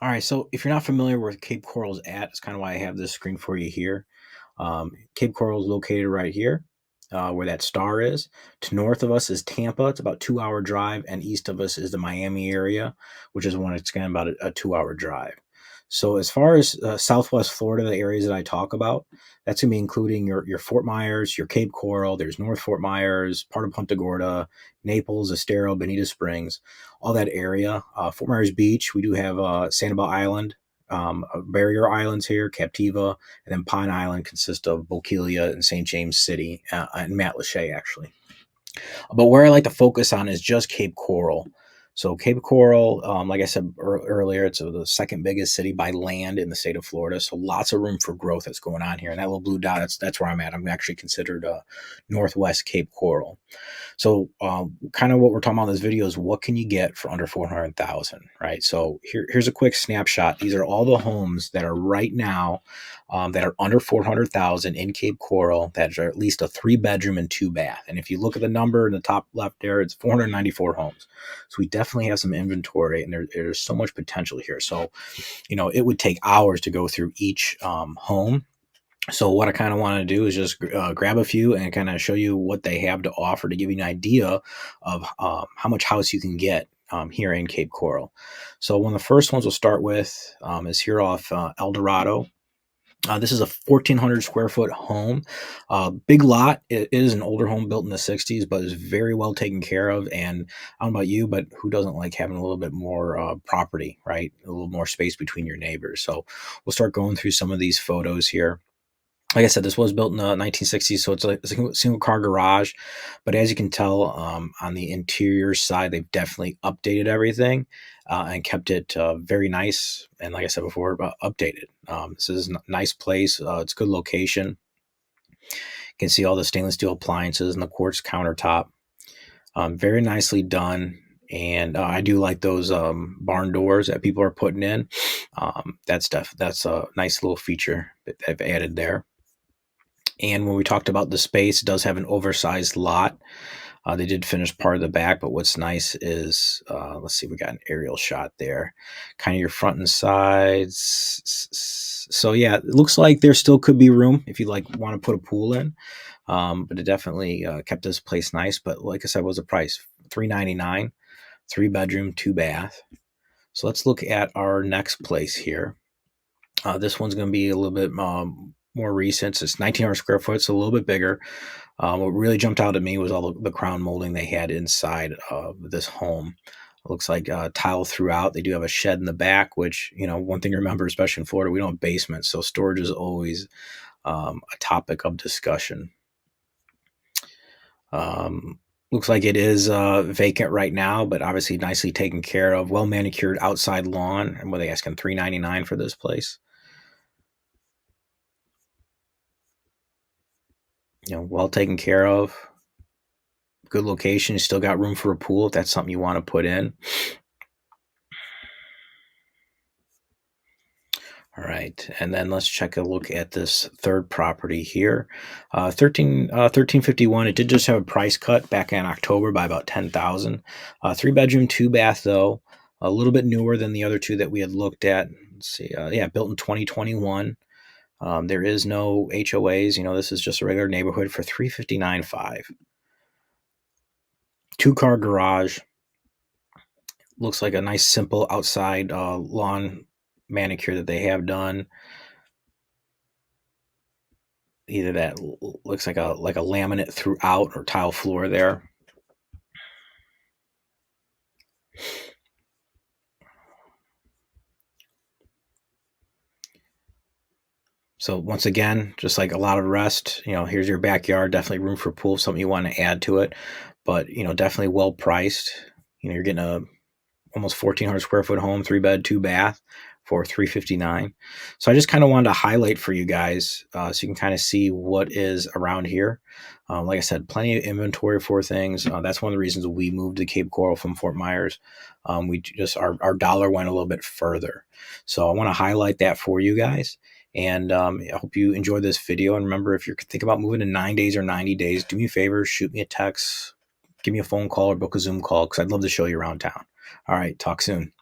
All right, so if you're not familiar where Cape Coral's at, it's kind of why I have this screen for you here. Cape Coral is located right here, where that star is. To north of us is Tampa. It's about 2 hour drive, and east of us is the Miami area, which is one it's kind of about a 2 hour drive. So as far as Southwest Florida, the areas that I talk about, that's gonna be including your Fort Myers, your Cape Coral. There's North Fort Myers, part of Punta Gorda, Naples, Estero, Bonita Springs, all that area. Fort Myers Beach, we do have Sanibel Island, barrier islands here, Captiva, and then Pine Island consists of Bokeelia and St. James City and Matlacha, actually. But where I like to focus on is just Cape Coral. So Cape Coral, like I said earlier, it's the second biggest city by land in the state of Florida. So lots of room for growth that's going on here. And that little blue dot, that's where I'm at. I'm actually considered Northwest Cape Coral. So, kind of what we're talking about in this video is what can you get for under 400,000, right? So here's a quick snapshot. These are all the homes that are right now that are under 400,000 in Cape Coral that are at least a 3 bedroom and 2 bath. And if you look at the number in the top left there, it's 494 homes. So we definitely have some inventory, and there's so much potential here. So, it would take hours to go through each home. So what I kind of want to do is just grab a few and kind of show you what they have to offer to give you an idea of how much house you can get here in Cape Coral. So one of the first ones we'll start with is here off El Dorado. This is a 1,400 square foot home. Big lot. It is an older home built in the 60s, but is very well taken care of. And I don't know about you, but who doesn't like having a little bit more property, right? A little more space between your neighbors. So we'll start going through some of these photos here. Like I said, this was built in the 1960s, so it's like a single car garage. But as you can tell, on the interior side, they've definitely updated everything and kept it very nice. And like I said before, updated. This is a nice place. It's a good location. You can see all the stainless steel appliances and the quartz countertop. Very nicely done. And I do like those barn doors that people are putting in. That's a nice little feature that they've added there. And when we talked about the space, it does have an oversized lot. They did finish part of the back, but what's nice is, let's see, we got an aerial shot there, kind of your front and sides. So yeah, it looks like there still could be room if you want to put a pool in, but it definitely kept this place nice. But like I said, what was the price? $399, 3 bedroom, 2 bath. So let's look at our next place here. This one's going to be a little bit more recent. It's 1,900 square foot, so a little bit bigger. What really jumped out at me was all the crown molding they had inside of this home. It looks like tile throughout. They do have a shed in the back, which, one thing to remember, especially in Florida, we don't have basements, so storage is always a topic of discussion. Looks like it is vacant right now, but obviously nicely taken care of. Well manicured outside lawn. And what are they asking, $399 for this place? Well taken care of. Good location. You still got room for a pool if that's something you want to put in. All right, and then let's check a look at this third property here. 1351. It did just have a price cut back in October by about 10,000. 3 bedroom, 2 bath though. A little bit newer than the other two that we had looked at. Let's see. Yeah, built in 2021. There is no HOAs. This is just a regular neighborhood for $359,500. 2-car garage. Looks like a nice simple outside lawn manicure that they have done. Either that looks like a laminate throughout or tile floor there. So once again, just like a lot of rest, here's your backyard, definitely room for pool, something you want to add to it, but definitely well priced. You're getting a almost 1,400 square foot home, 3-bed, 2-bath for $359,000. So I just kind of wanted to highlight for you guys so you can kind of see what is around here. Like I said, plenty of inventory for things. That's one of the reasons we moved to Cape Coral from Fort Myers. We just our dollar went a little bit further. So I want to highlight that for you guys. And I hope you enjoyed this video. And remember, if you're thinking about moving in 9 days or 90 days, do me a favor, shoot me a text, give me a phone call or book a Zoom call because I'd love to show you around town. All right, talk soon.